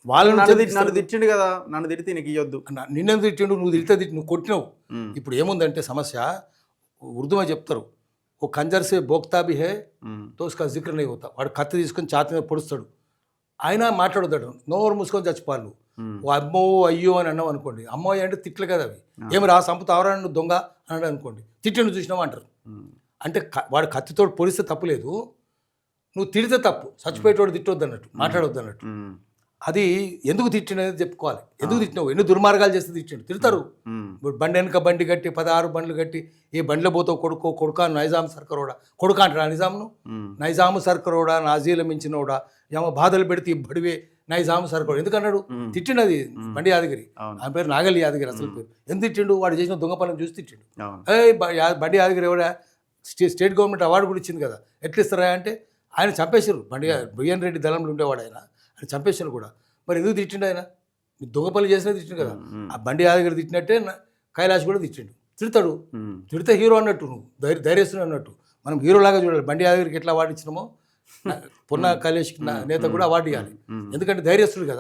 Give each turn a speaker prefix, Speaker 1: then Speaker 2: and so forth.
Speaker 1: వాళ్ళని
Speaker 2: నన్ను తిట్టిండు కదా, నన్ను తిడితే నీకు ఇవ్వద్దు.
Speaker 1: నిన్నెందుకు తిట్టిండు, నువ్వు తిడితే నువ్వు కొట్టినావు. ఇప్పుడు ఏముందంటే సమస్య, ఉర్దూ में చెప్తారు, ఓ ఖంజర్ సే బోక్తా భీ హై తో ఉస్కా జిక్ర్ नहीं होता. వాడు కత్తి తీసుకొని ఛాతీ మీద పొడుస్తాడు, ఆయన మాట్లాడొద్దాడు, నోరు మూసుకొని చచ్చిపోవాలి. ఓ అమ్మో అయ్యో అని అన్నావు అనుకోండి, అమ్మో అంటే తిట్లు కదా అవి, ఏమి రా సంపుతావరా నువ్వు దొంగ అన్నాడు అనుకోండి, తిట్టిండు చూసినావు అంటారు. అంటే వాడు కత్తితో పొడిస్తే తప్పు లేదు, నువ్వు తిడితే తప్పు, చచ్చిపోయేటోడు తిట్టొద్దు అన్నట్టు, మాట్లాడొద్దు అన్నట్టు. అది ఎందుకు తిట్టినది చెప్పుకోవాలి, ఎందుకు తిట్టినావు, ఎన్ని దుర్మార్గాలు చేస్తే తిట్టిండు, తిడతారు. ఇప్పుడు బండి వెనక బండి కట్టి 16 బండ్లు కట్టి ఏ బండ్లో పోతావు కొడుకా నైజాం సర్కరోడా, కొడుకా అంటారా నిజాంను, నైజాము సర్కరోడా నాజీల మించినోడా ఏమో బాధలు పెడితే ఇబ్బడివే నైజాము సర్కరోడా ఎందుకన్నాడు, తిట్టిండది బండి యాదగిరి, ఆ పేరు నాగలి యాదగిరి అసలు పేరు. ఎందుకు తిట్టిండు, వాడు చేసిన దొంగ పనులు చూసి తిట్టిండు. బండి యాదగిరి ఎవడా స్టేట్ గవర్నమెంట్ అవార్డు కూడా ఇచ్చింది కదా, ఎట్లా ఇస్తారా అంటే ఆయన చంపేశారు, బిఎన్ రెడ్డి దళంలో ఉండేవాడు ఆయన చంపేశారు కూడా. మరి ఎందుకు తిట్టిండు ఆయన, దొంగ పనులు చేసినా తిట్టిండు కదా. ఆ బండి యాదగిరి తిట్టినట్టే కైలాష్ కూడా తిట్టిండు, తిడతాడు, తిడితే హీరో అన్నట్టు, నువ్వు ధైర్యస్తుడు అన్నట్టు. మనం హీరోలాగా చూడాలి, బండి యాదగిరికి ఎట్లా అవార్డు ఇచ్చినామో పొన్న కైలాష్ నేత కూడా అవార్డు ఇవ్వాలి, ఎందుకంటే ధైర్యస్తుడు కదా.